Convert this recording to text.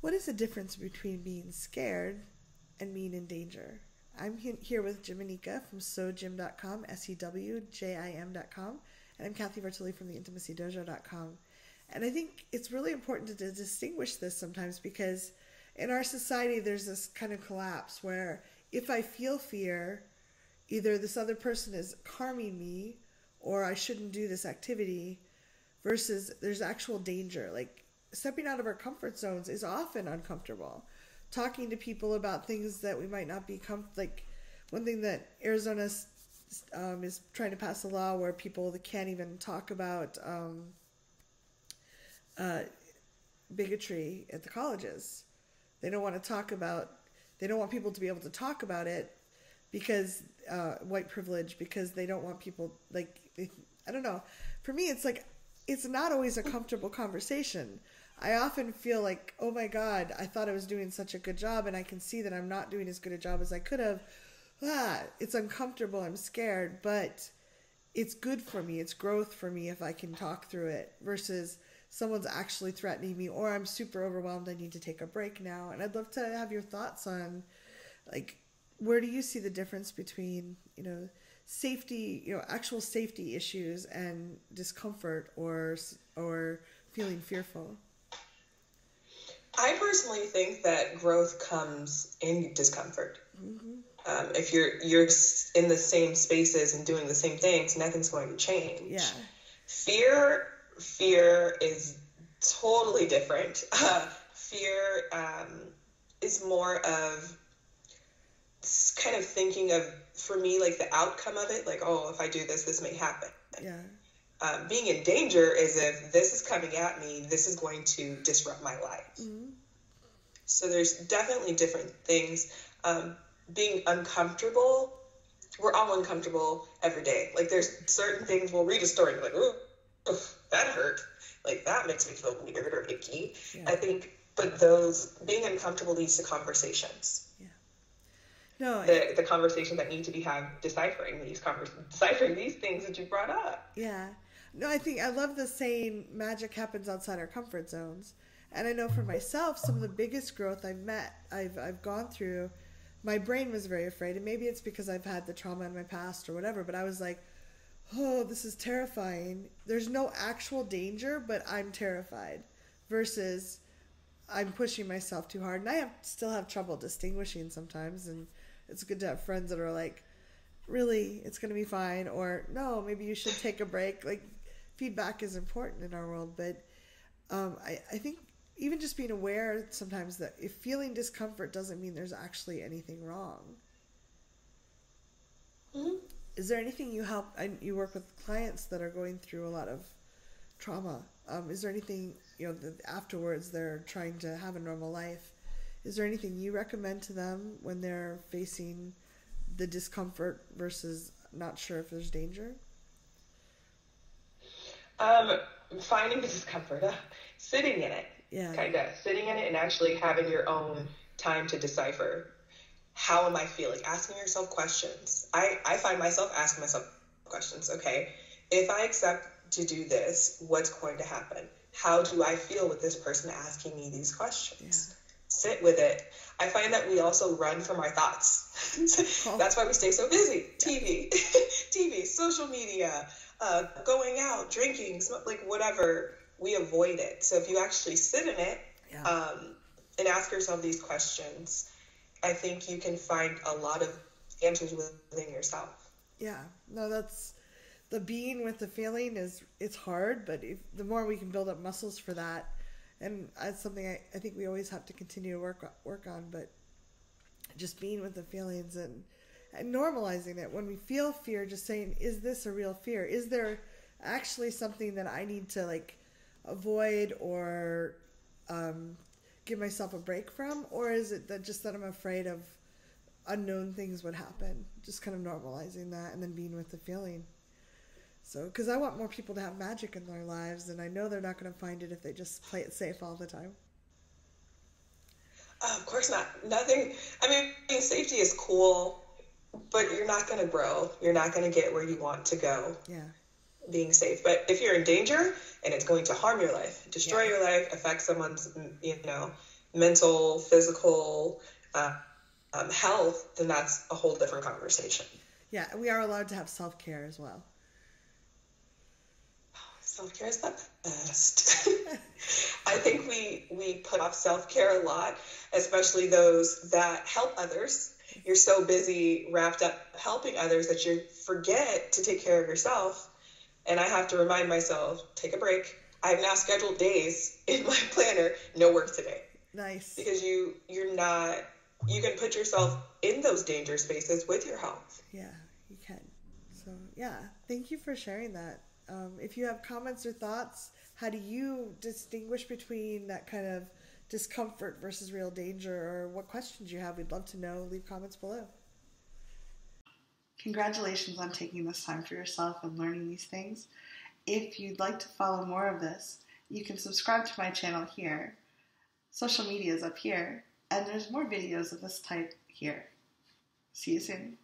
What is the difference between being scared and being in danger? I'm here with Jimanekia from sewjim.com, SEWJIM.com, and I'm Cathy from the intimacydojo.com. And I think it's really important to distinguish this sometimes, because in our society there's this kind of collapse where if I feel fear, either this other person is harming me or I shouldn't do this activity, versus there's actual danger. Like, stepping out of our comfort zones is often uncomfortable. Talking to people about things that we might not be like one thing that Arizona is trying to pass a law where people that can't even talk about bigotry at the colleges. They don't want people to be able to talk about it because white privilege, because they don't want people, like, I don't know. For me, it's like, it's not always a comfortable conversation. I often feel like, oh my God, I thought I was doing such a good job and I can see that I'm not doing as good a job as I could have. It's uncomfortable, I'm scared, but it's good for me. It's growth for me if I can talk through it, versus someone's actually threatening me, or I'm super overwhelmed, I need to take a break now. And I'd love to have your thoughts on, like, where do you see the difference between, safety, actual safety issues and discomfort or feeling fearful? I personally think that growth comes in discomfort. Mm-hmm. If you're in the same spaces and doing the same things, nothing's going to change. Yeah. Fear is totally different. Fear is more of kind of thinking of, for me, like the outcome of it, like, oh, if I do this, this may happen. Yeah. Being in danger is if this is coming at me, this is going to disrupt my life. Mm-hmm. So there's definitely different things. Being uncomfortable, we're all uncomfortable every day. Like, there's certain things, we'll read a story, like, ooh, that hurt. Like, that makes me feel weird or icky. Yeah. I think, but being uncomfortable leads to conversations. Yeah. No, the conversation that need to be had, deciphering these things that you brought up. Yeah. No, I love the saying, magic happens outside our comfort zones. And I know for myself, some of the biggest growth I've gone through, my brain was very afraid. And maybe it's because I've had the trauma in my past or whatever, but I was like, oh, this is terrifying. There's no actual danger, but I'm terrified. Versus I'm pushing myself too hard. And I still have trouble distinguishing sometimes. And it's good to have friends that are like, really, it's going to be fine. Or, no, maybe you should take a break. Like, feedback is important in our world. But I think even just being aware sometimes that if feeling discomfort doesn't mean there's actually anything wrong. Mm-hmm. Is there anything you work with clients that are going through a lot of trauma? Is there anything, that afterwards they're trying to have a normal life? Is there anything you recommend to them when they're facing the discomfort versus not sure if there's danger? Finding the discomfort, sitting in it. Yeah. Kind of sitting in it and actually having your own time to decipher. How am I feeling? Asking yourself questions. I find myself asking myself questions. Okay, if I accept to do this, what's going to happen? How do I feel with this person asking me these questions? Yeah. Sit with it. I find that we also run from our thoughts. That's why we stay so busy. TV, social media, going out, drinking, like whatever. We avoid it. So if you actually sit in it, yeah. And ask yourself these questions, I think you can find a lot of answers within yourself. Yeah. No, that's the being with the feeling it's hard, but the more we can build up muscles for that, and that's something I think we always have to continue to work on, but just being with the feelings and normalizing it. When we feel fear, just saying, is this a real fear? Is there actually something that I need to, like, avoid or give myself a break from, or is it that I'm afraid of unknown things would happen? Just kind of normalizing that and then being with the feeling. So, because I want more people to have magic in their lives, and I know they're not going to find it if they just play it safe all the time. Of course not. Nothing. I mean, safety is cool, but you're not going to grow. You're not going to get where you want to go. Yeah. Being safe. But if you're in danger and it's going to harm your life, destroy your life, affect someone's, mental, physical health, then that's a whole different conversation. Yeah, we are allowed to have self-care as well. Self-care is the best. I think we put off self-care a lot, especially those that help others. You're so busy, wrapped up helping others that you forget to take care of yourself. And I have to remind myself, take a break. I have now scheduled days in my planner, no work today. Nice. Because you can put yourself in those danger spaces with your health. Yeah, you can. So, yeah, thank you for sharing that. If you have comments or thoughts, how do you distinguish between that kind of discomfort versus real danger, or what questions you have? We'd love to know. Leave comments below. Congratulations on taking this time for yourself and learning these things. If you'd like to follow more of this, you can subscribe to my channel here. Social media is up here, and there's more videos of this type here. See you soon.